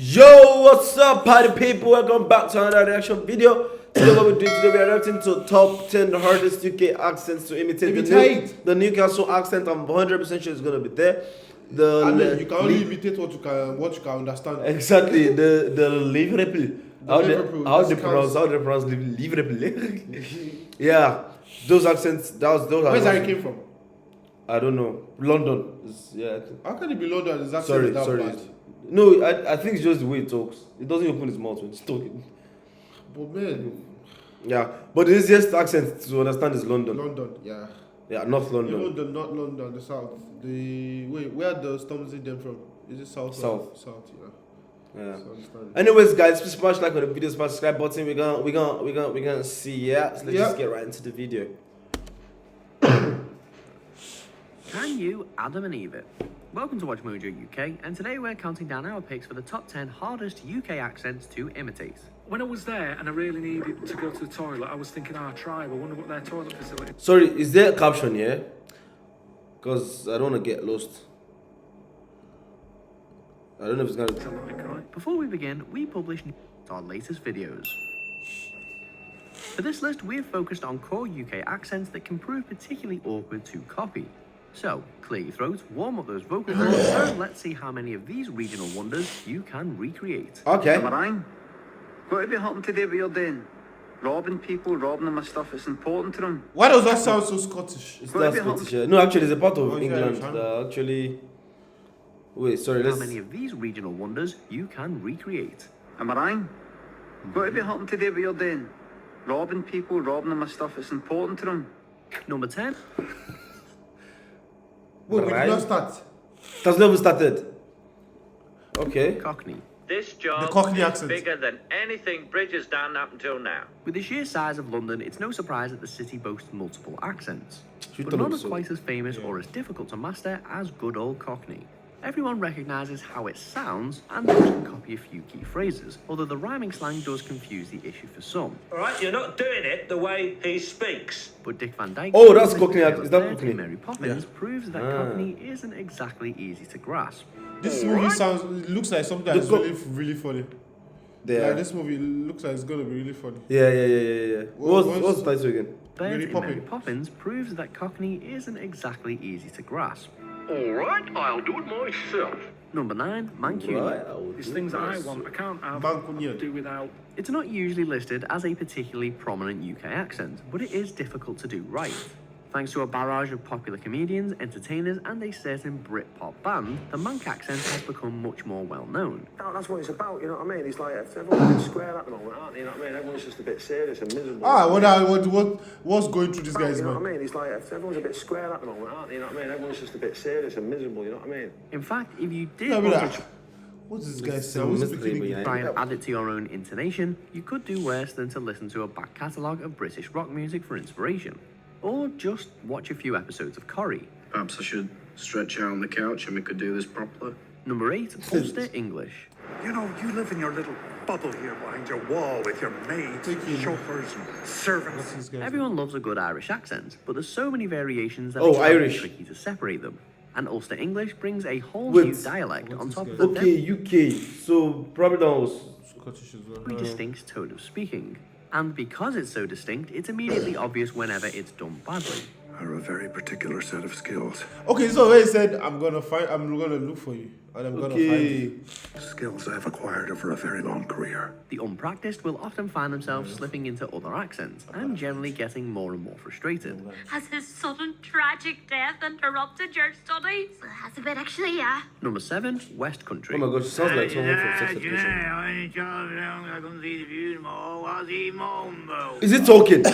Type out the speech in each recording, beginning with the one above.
Yo, what's up, party people? Welcome back to another reaction video. Today, what we're doing today, we are reacting to top 10 hardest UK accents to imitate. The Newcastle accent, I'm 100% sure it's gonna be there. You can only imitate what you can understand. Exactly. The Liverpool. How they pronounce Liverpool? Yeah, those accents. Those. Where's that came from? I don't know. London. Yeah. How can it be London? Is that Sorry. bad? No, I think it's just the way he talks. He doesn't open his mouth when he's talking. But man, yeah, but the easiest accent to understand is London. London, yeah. Yeah, North London. Even not London, the south. Where the Stormzy them from? Is it south? South, yeah. So anyways, guys, please smash like on the video, smash subscribe button. We're gonna see. Yeah, so let's just get right into the video. Can you Adam and Eve it? Welcome to Watch Mojo UK, and today we're counting down our picks for the top 10 hardest UK accents to imitate. When I was there and I really needed to go to the toilet, I was thinking, our tribe, I wonder what their toilet facility. Sorry, is there a caption here? Because I don't want to get lost. I don't know if it's gonna. Before we begin, we publish our latest videos. For this list, we have focused on core UK accents that can prove particularly awkward to copy. So, clear your throat, warm up those vocal cords, and let's see how many of these regional wonders you can recreate. Okay. What have you happened today what you're doing? Robbing people, robbing them of stuff that's important to them. Why does that sound so Scottish? It's not Scottish. No, actually, it's a part of England. Actually, wait, sorry. How many of these regional wonders you can recreate? Am I right? What have you happened today what you're doing? Robbing people, robbing them of stuff that's important to them. Number 10. Wait, we did not start. That's never started. Okay. Cockney. This job Cockney is accent. bigger than anything Bridge has done up until now. With the sheer size of London, it's no surprise that the city boasts multiple accents. Should But none are quite as famous or as difficult to master as good old Cockney. Everyone recognises how it sounds and most can copy a few key phrases, although the rhyming slang does confuse the issue for some. Alright, you're not doing it the way he speaks. But Dick Van Dyke, Oh, that's Cockney. Is that Cockney? Mary Poppins proves that Cockney isn't exactly easy to grasp. This movie looks like something that's really funny. Yeah. Like this movie looks like it's gonna be really funny. Yeah. What's the title again? Mary Poppins proves that Cockney isn't exactly easy to grasp. Alright, I'll do it myself. Number 9, Mancunian. These things that I want, I can't have Mancunian. do without. It's not usually listed as a particularly prominent UK accent, but it is difficult to do right. Thanks to a barrage of popular comedians, entertainers, and a certain Britpop band, the Manc accent has become much more well known. That's what it's about, you know what I mean? It's like everyone's a bit square at the moment, aren't they? You know what I mean? Everyone's just a bit serious and miserable. What's going through this guy's mind? You know mind? what I mean? It's like everyone's a bit square at the moment, aren't they? You know what I mean? Everyone's just a bit serious and miserable, you know what I mean? In fact, if you did want to what does this guy say? try and add it to your own intonation, you could do worse than to listen to a back catalogue of British rock music for inspiration. Or just watch a few episodes of Corrie. Perhaps I should stretch out on the couch and we could do this properly. Number 8, Ulster English. You know, you live in your little bubble here behind your wall with your maids, chauffeurs, and servants. Everyone loves a good Irish accent, but there's so many variations that it's Irish tricky to separate them. And Ulster English brings a whole new dialect on top of the UK. So probably that was Scottish as well. very distinct tone of speaking. And because it's so distinct, it's immediately obvious whenever it's done badly. Are a very particular set of skills. Okay, so when he said I'm gonna look for you and I'm gonna find you. Skills I've acquired over a very long career. The unpracticed will often find themselves slipping into other accents and generally getting more and more frustrated. Has his sudden tragic death interrupted your studies? Well, has a bit actually, yeah. Number 7, West Country. Oh my gosh, it sounds like someone from Sex Education. Is it talking?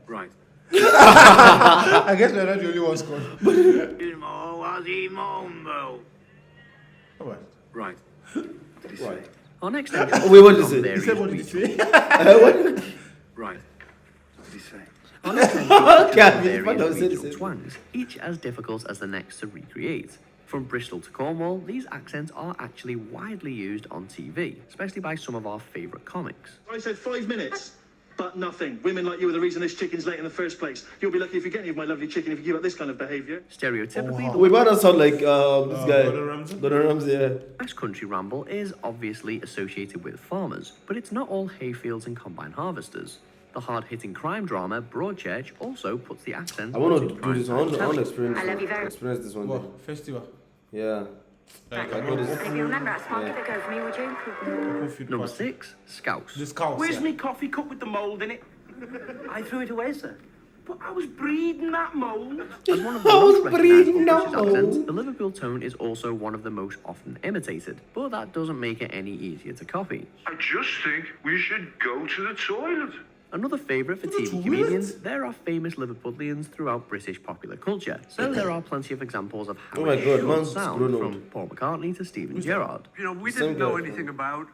Right. I guess we're not the only ones called. Alright. Right. Did he say? Our next Wait, what is it? He said, what did he say? Right. What did he say? Our next regional twangs, each as difficult as the next to recreate. From Bristol to Cornwall, these accents are actually widely used on TV, especially by some of our favourite comics. I said 5 minutes. but nothing. Women like you are the reason this chicken's late in the first place. You'll be lucky if you get any of my lovely chicken if you keep up this kind of behaviour. Stereotypically, Wait, why does that sound like this guy? Gordon Ramsay, yeah. West Country ramble is obviously associated with farmers, but it's not all hayfields and combine harvesters. The hard-hitting crime drama Broadchurch also puts the accent. I want to do this. I want to experience. I love you very experience this one day. What? Festival. Yeah. If you remember, I spark it go for me, would you? Number 6, Scouse. The Scouse. Where's me coffee cup with the mould in it? I threw it away, sir. But I was breeding that mould. As one of the most recognisable British accents, the Liverpool tone is also one of the most often imitated, but that doesn't make it any easier to copy. I just think we should go to the toilet. Another favourite for TV comedians, there are famous Liverpudlians throughout British popular culture, so there are plenty of examples of how it should sound, from Paul McCartney to Stephen Gerrard. You know, we didn't know anything about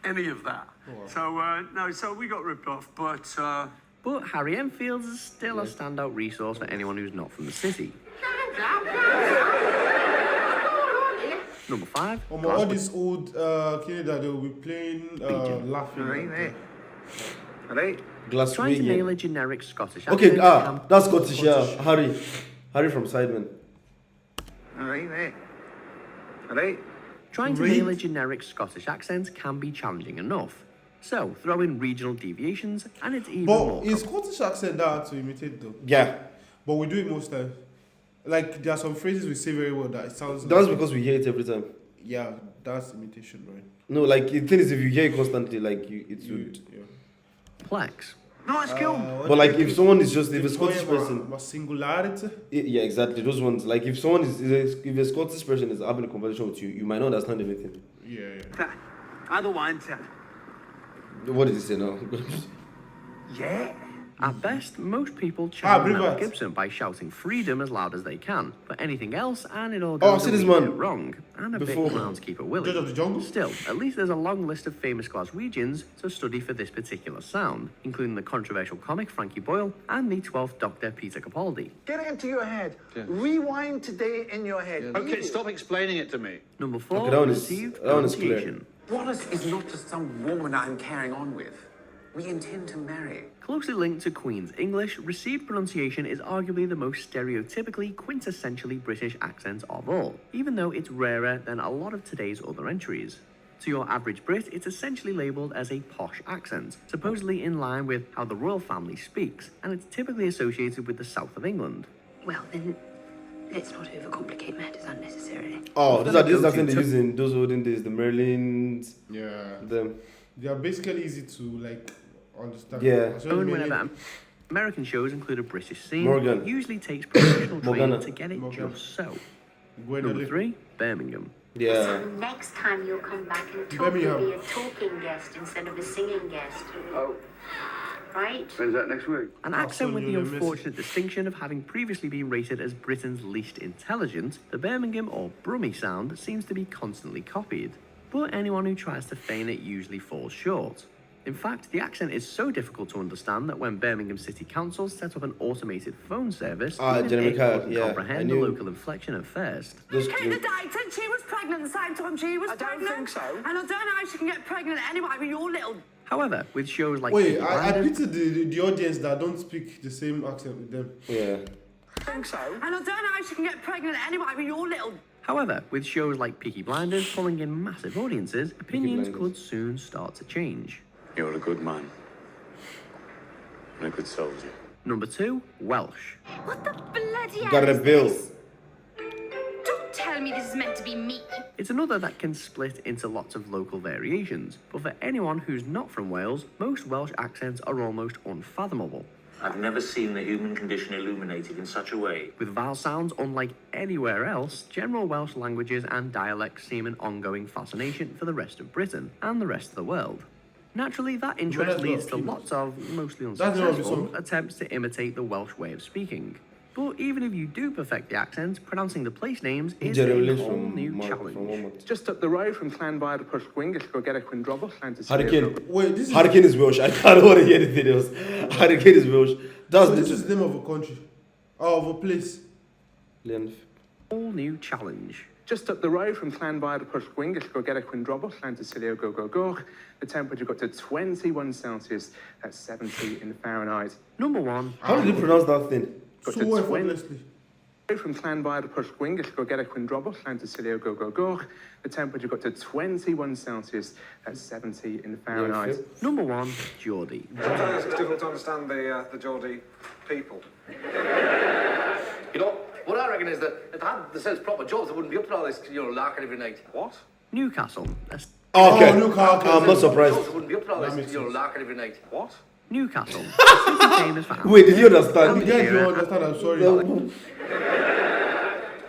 any of that. So we got ripped off, But Harry Enfield's is still a standout resource for anyone who's not from the city. Number 5. All these old kids that they will be playing, laughing. Right. Trying to nail a generic Scottish accent. Okay, that's Scottish, yeah. Harry from Sidemen. Alright, mate. Alright. Trying to nail a generic Scottish accent can be challenging enough. So, throw in regional deviations, and it's even more. But is Scottish accent that hard to imitate, though? Yeah. But we do it most times. Like, there are some phrases we say very well that it sounds That's because we hear it every time. Yeah, that's imitation, right? No, like, the thing is, if you hear it constantly, like, it would... Yeah. Plex. No, it's cool. But like if someone is just, if a Scottish person... A singularity? Yeah, exactly, those ones. Like if someone if a Scottish person is having a conversation with you, you might not understand anything. Yeah. I don't want to. What did he say now? Yeah. At best, most people challenge Mel Brilliant. Gibson by shouting freedom as loud as they can, but anything else and it all Oh, I goes see a this wee one bit wrong, and a before. bit groundskeeper Willie. Judge of the Jungle? Still, at least there's a long list of famous Glaswegians to study for this particular sound, including the controversial comic Frankie Boyle and the 12th Doctor Peter Capaldi. Get it into your head. Rewind today in your head. Okay, stop explaining it to me. Number 4, Okay, that one is- received that one is clear. pronunciation. Wallace is not just some woman I'm carrying on with. We intend to marry. Closely linked to Queen's English, received pronunciation is arguably the most stereotypically, quintessentially British accent of all, even though it's rarer than a lot of today's other entries. To your average Brit, it's essentially labelled as a posh accent, supposedly in line with how the royal family speaks, and it's typically associated with the south of England. Well, then, let's not overcomplicate matters unnecessarily. Oh, these are accent they use in those olden days, the Merlins. Yeah. Them. They are basically easy to, like, understand. Yeah. And whenever American shows include a British scene, Morgan. it usually takes professional training Morgana. to get it Morgana. just so. Gwendolyn. Number 3, Birmingham. Yeah. So next time you'll come back and talk, Birmingham. you'll be a talking guest instead of a singing guest. Oh, Right? when's that next week? An accent with the you'll miss it. unfortunate distinction of having previously been rated as Britain's least intelligent, the Birmingham or Brummie sound seems to be constantly copied. But anyone who tries to feign it usually falls short. In fact, the accent is so difficult to understand that when Birmingham City Council set up an automated phone service, even Jeremy it Kyle, couldn't yeah, I comprehend the knew. local inflection at first. Those Okay, the date said she was pregnant the same time she was pregnant. don't think so. And I don't know how she can get pregnant anyway with your little... However, with shows like Wait, Peaky I Blinders- pity the audience that don't speak the same accent with them. Yeah. I think so. And I don't know how she can get pregnant anyway with your little... However, with shows like Peaky Blinders pulling in massive audiences, opinions Blinders. could soon start to change. You're a good man. And a good soldier. Number 2, Welsh. What the bloody hell Gotta is build. this? Don't tell me this is meant to be me. It's another that can split into lots of local variations, but for anyone who's not from Wales, most Welsh accents are almost unfathomable. I've never seen the human condition illuminated in such a way. With vowel sounds unlike anywhere else, general Welsh languages and dialects seem an ongoing fascination for the rest of Britain and the rest of the world. Naturally, that interest that's leads not to true. lots of, mostly That's not unsuccessful, true. attempts to imitate the Welsh way of speaking. But even if you do perfect the accent, pronouncing the place names is Jeremy a Lynch whole from new From challenge. Walmart. Just up the road from Clanbide to Push Wingish, go get a Quindrobble. Hurricane. Wait, this is Hurricane is Welsh. I don't want to hear anything else. Hurricane is Welsh. That's so this the is the name of a country. Oh, of a place. Whole new challenge. Just up the road from Llanfair to Pwllgwyngyll, go get a Quindrobol, Llantysilio, go. The temperature got to 21 Celsius, that's 70 in Fahrenheit. Number 1. How did you pronounce that thing? Got to 20 from Llanfair to Pwllgwyngyll, go get a Quindrobol, Llantysilio, go. The temperature got to 21 Celsius, that's 70 in Fahrenheit. Number 1, Geordie. Sometimes it's difficult to understand the Geordie people. You know, what I reckon is that if they had themselves proper jobs, they wouldn't be up to all this, larking every night. What? Newcastle. Okay. Newcastle. I'm not surprised. They wouldn't be up to all this, larking every night. What? Newcastle. City famous for Wait, did you understand? Yeah, you understand, I'm sorry.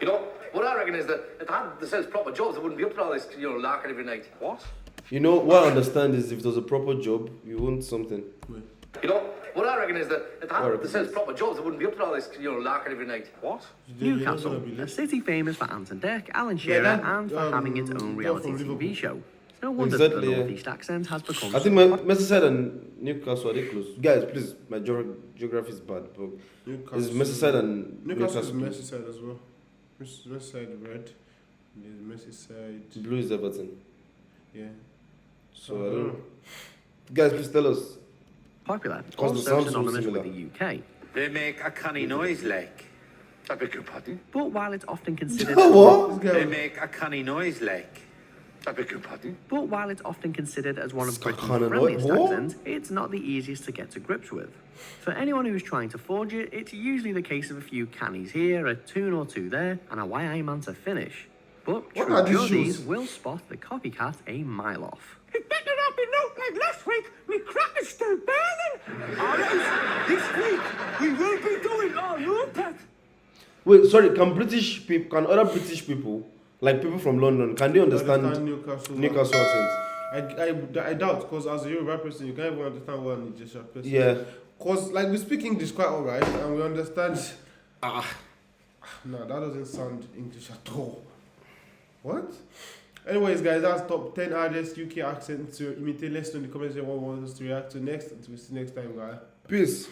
You know, what I reckon is that if they had themselves proper jobs, they wouldn't be up to all this, larking every night. What? You know, what I understand is if there's a proper job, you want something. You know, what I reckon is that if they had themselves proper jobs, they wouldn't be up to all this, larking every night. What? Newcastle, a city famous for Ant and Dec, Alan Shearer, and for having its own reality TV show. No wonder that the Northeast accent has become I think Merseyside and Newcastle are they close. Guys, please, my geography is bad. But it's Merseyside and Newcastle is Merseyside as well. Merseyside red. Merseyside. Blue is Everton. Yeah. So I don't know. Guys, please tell us. Popular, Because the also sound's so synonymous similar. with the UK. They make a canny noise like. I beg your pardon? But while it's often considered What? They make a canny noise like. I beg your pardon? But while it's often considered as one of Britain's What? friendliest accents, it's not the easiest to get to grips with. For anyone who's trying to forge it, it's usually the case of a few cannies here, a tune or two there, and a YI man to finish. But true Geordies will spot the copycat a mile off. It better not be note like last week. Me cracker's still burning. All right, this week we will be doing all your pet. Wait, sorry, can other British people, like people from London, can they understand Newcastle accent? I doubt, because as a Yoruba person, you can't even understand what an Egyptian person. Yeah. Because like we speak English quite alright, and we understand. No, that doesn't sound English at all. What? Anyways, guys, that's top 10 hardest UK accents to imitate. Let's know in the comments what you want us to react to next. Until we see you next time, guys. Peace.